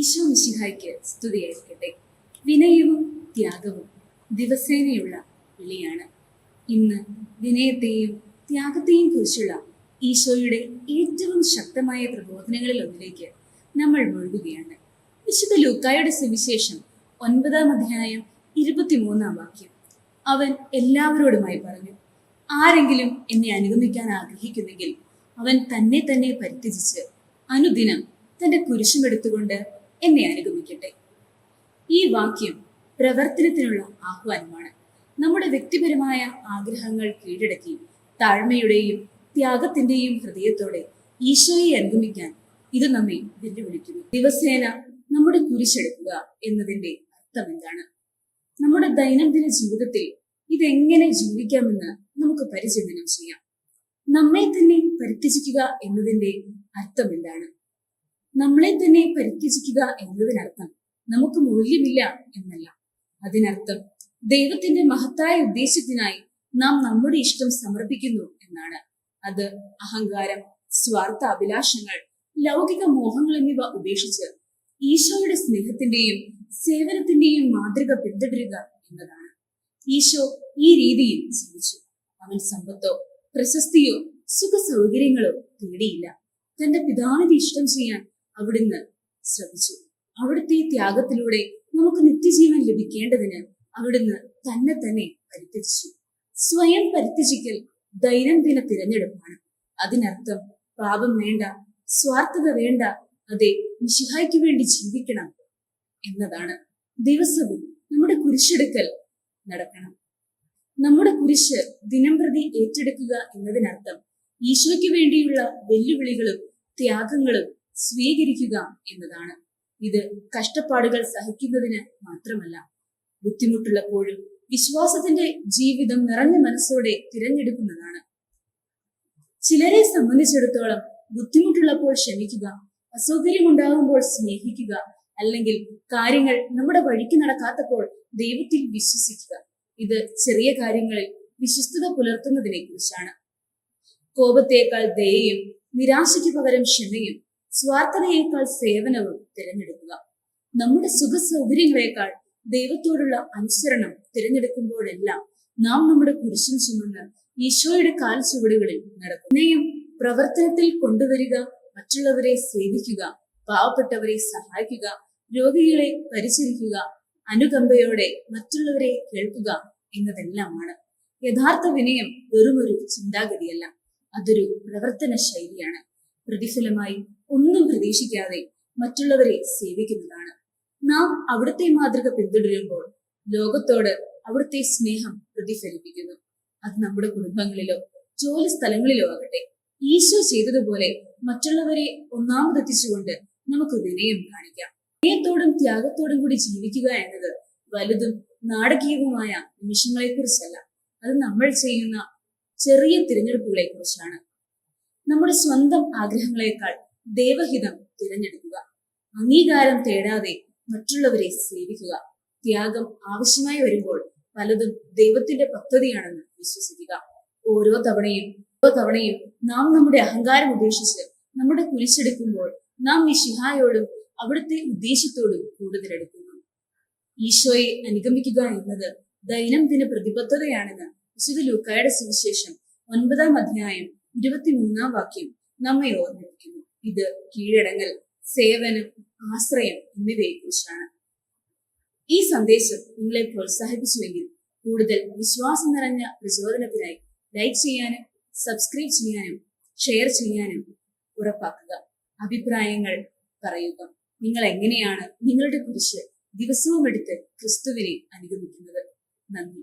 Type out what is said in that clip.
ഈശോ മിശിഹായ്ക്ക് സ്തുതിയായിരിക്കട്ടെ. വിനയവും ത്യാഗവും ദിവസേനയുള്ള വിളിയാണ്. ഇന്ന് വിനയത്തെയും ത്യാഗത്തെയും കുറിച്ചുള്ള ഈശോയുടെ ഏറ്റവും ശക്തമായ പ്രബോധനങ്ങളിൽ ഒന്നിലേക്ക് നമ്മൾ മുഴുകുകയാണ്. വിശുദ്ധ ലൂക്കായുടെ സുവിശേഷം 9-ാം അധ്യായം 23-ാം വാക്യം. അവൻ എല്ലാവരോടുമായി പറഞ്ഞു, ആരെങ്കിലും എന്നെ അനുഗമിക്കാൻ ആഗ്രഹിക്കുന്നെങ്കിൽ അവൻ തന്നെ തന്നെ പരിത്യജിച്ച് അനുദിനം തന്റെ കുരിശുമെടുത്തുകൊണ്ട് എന്നെ അനുഗമിക്കട്ടെ. ഈ വാക്യം പ്രവർത്തനത്തിനുള്ള ആഹ്വാനമാണ്. നമ്മുടെ വ്യക്തിപരമായ ആഗ്രഹങ്ങൾ കീഴടക്കി താഴ്മയുടെയും ത്യാഗത്തിന്റെയും ഹൃദയത്തോടെ ഈശോയെ അനുഗമിക്കാൻ ഇത് നമ്മെ വെല്ലുവിളിക്കുന്നു. ദിവസേന നമ്മുടെ കുരിശെടുക്കുക എന്നതിന്റെ അർത്ഥം എന്താണ്? നമ്മുടെ ദൈനംദിന ജീവിതത്തിൽ ഇതെങ്ങനെ ജീവിക്കാമെന്ന് നമുക്ക് പരിചിന്തനം ചെയ്യാം. നമ്മെ തന്നെ പരിത്യജിക്കുക എന്നതിന്റെ അർത്ഥം എന്താണ്? നമ്മളെ തന്നെ പരിത്യജിക്കുക എന്നതിനർത്ഥം നമുക്ക് മൂല്യമില്ല എന്നല്ല. അതിനർത്ഥം ദൈവത്തിന്റെ മഹത്തായ ഉദ്ദേശത്തിനായി നാം നമ്മുടെ ഇഷ്ടം സമർപ്പിക്കുന്നു എന്നാണ്. അത് അഹങ്കാരം, സ്വാർത്ഥ അഭിലാഷങ്ങൾ, ലൗകിക മോഹങ്ങൾ എന്നിവ ഉപേക്ഷിച്ച് ഈശോയുടെ സ്നേഹത്തിന്റെയും സേവനത്തിന്റെയും മാതൃക പിന്തുടരുക എന്നതാണ്. ഈശോ ഈ രീതിയിൽ ജീവിച്ചു. അവൻ സമ്പത്തോ പ്രശസ്തിയോ സുഖ സൗകര്യങ്ങളോ തേടിയില്ല. തന്റെ പിതാവിന്റെ ഇഷ്ടം ചെയ്യാൻ അവിടുന്ന് ശ്രമിച്ചു. അവിടുത്തെ ത്യാഗത്തിലൂടെ നമുക്ക് നിത്യജീവൻ ലഭിക്കേണ്ടതിന് അവിടുന്ന് തന്നെ തന്നെ പരിത്യജിച്ചു. സ്വയം പരിത്യജിക്കൽ ദൈനംദിന തിരഞ്ഞെടുപ്പാണ്. അതിനർത്ഥം പാപം വേണ്ട, സ്വാർത്ഥത വേണ്ട, അതെ മിശിഹായ്ക്ക് വേണ്ടി ജീവിക്കണം എന്നതാണ്. ദിവസവും നമ്മുടെ കുരിശെടുക്കൽ നടക്കണം. നമ്മുടെ കുരിശ് ദിനം പ്രതി ഏറ്റെടുക്കുക എന്നതിനർത്ഥം ഈശോയ്ക്ക് വേണ്ടിയുള്ള വെല്ലുവിളികളും ത്യാഗങ്ങളും സ്വീകരിക്കുക എന്നതാണ്. ഇത് കഷ്ടപ്പാടുകൾ സഹിക്കുന്നതിന് മാത്രമല്ല, ബുദ്ധിമുട്ടുള്ളപ്പോഴും വിശ്വാസത്തിന്റെ ജീവിതം നിറഞ്ഞ മനസ്സോടെ തിരഞ്ഞെടുക്കുന്നതാണ്. ചിലരെ സംബന്ധിച്ചിടത്തോളം ബുദ്ധിമുട്ടുള്ളപ്പോൾ ക്ഷമിക്കുക, അസൗകര്യമുണ്ടാകുമ്പോൾ സ്നേഹിക്കുക, അല്ലെങ്കിൽ കാര്യങ്ങൾ നമ്മുടെ വഴിക്ക് നടക്കാത്തപ്പോൾ ദൈവത്തിൽ വിശ്വസിക്കുക. ഇത് ചെറിയ കാര്യങ്ങളിൽ വിശ്വസ്തത പുലർത്തുന്നതിനെ കുറിച്ചാണ്. കോപത്തേക്കാൾ ദയയും നിരാശയ്ക്ക് പകരം ക്ഷമയും സ്വാർത്ഥതയേക്കാൾ സേവനവും തിരഞ്ഞെടുക്കുക. നമ്മുടെ സുഖ സൗകര്യങ്ങളെക്കാൾ ദൈവത്തോടുള്ള അനുസരണം തിരഞ്ഞെടുക്കുമ്പോഴെല്ലാം നാം നമ്മുടെ കുരിശും ചുമന്ന് ഈശോയുടെ കാൽ ചുവടുകളിൽ നടക്കും. വിനയം പ്രവർത്തനത്തിൽ കൊണ്ടുവരിക, മറ്റുള്ളവരെ സേവിക്കുക, പാവപ്പെട്ടവരെ സഹായിക്കുക, രോഗികളെ പരിചരിക്കുക, അനുകമ്പയോടെ മറ്റുള്ളവരെ കേൾക്കുക എന്നതെല്ലാമാണ്. യഥാർത്ഥ വിനയം വെറുമൊരു ചിന്താഗതിയല്ല, അതൊരു പ്രവർത്തന ശൈലിയാണ്. പ്രതിഫലമായി ഒന്നും പ്രതീക്ഷിക്കാതെ മറ്റുള്ളവരെ സേവിക്കുന്നതാണ്. നാം അവിടുത്തെ മാതൃക പിന്തുടരുമ്പോൾ ലോകത്തോട് അവിടുത്തെ സ്നേഹം പ്രതിഫലിപ്പിക്കുന്നു. അത് നമ്മുടെ കുടുംബങ്ങളിലോ ജോലി സ്ഥലങ്ങളിലോ ആകട്ടെ. ഈശോ ചെയ്തതുപോലെ മറ്റുള്ളവരെ ഒന്നാമതെത്തിച്ചുകൊണ്ട് നമുക്ക് വിനയം കാണിക്കാം. വിനയത്തോടും ത്യാഗത്തോടും കൂടി ജീവിക്കുക എന്നത് വലുതും നാടകീയവുമായ നിമിഷങ്ങളെ കുറിച്ചല്ല, അത് നമ്മൾ ചെയ്യുന്ന ചെറിയ തിരഞ്ഞെടുപ്പുകളെ കുറിച്ചാണ്. നമ്മുടെ സ്വന്തം ആഗ്രഹങ്ങളെക്കാൾ ദൈവഹിതം തിരഞ്ഞെടുക്കുക. അംഗീകാരം തേടാതെ മറ്റുള്ളവരെ സേവിക്കുക. ത്യാഗം ആവശ്യമായി വരുമ്പോൾ പലതും ദൈവത്തിന്റെ പദ്ധതിയാണെന്ന് വിശ്വസിക്കുക. ഓരോ തവണയും നാം നമ്മുടെ അഹങ്കാരം ഉപേക്ഷിച്ച് നമ്മുടെ കുരിശെടുക്കുമ്പോൾ നാം മിശിഹായോടും അവിടുത്തെ ഉദ്ദേശത്തോടും കൂടുതലെടുക്കുന്നു. ഈശോയെ അനുഗമിക്കുക എന്നത് ദൈനംദിന പ്രതിബദ്ധതയാണെന്ന് വിശുദ്ധ ലൂക്കായുടെ സുവിശേഷം 9-ാം അധ്യായം 23-ാം വാക്യം നമ്മെ ഓർമ്മിപ്പിക്കുന്നു. ഇത് കീഴടങ്ങൽ, സേവനം, ആശ്രയം എന്നിവയെ കുറിച്ചാണ്. ഈ സന്ദേശം നിങ്ങളെ പ്രോത്സാഹിപ്പിച്ചുവെങ്കിൽ കൂടുതൽ വിശ്വാസം നിറഞ്ഞ പ്രചോദനത്തിനായി ലൈക്ക് ചെയ്യാനും സബ്സ്ക്രൈബ് ചെയ്യാനും ഷെയർ ചെയ്യാനും ഉറപ്പാക്കുക. അഭിപ്രായങ്ങൾ പറയുക. നിങ്ങൾ എങ്ങനെയാണ് നിങ്ങളുടെ കുരിശ് ദിവസവും എടുത്ത് ക്രിസ്തുവിനെ അനുഗമിക്കുന്നത്? നന്ദി.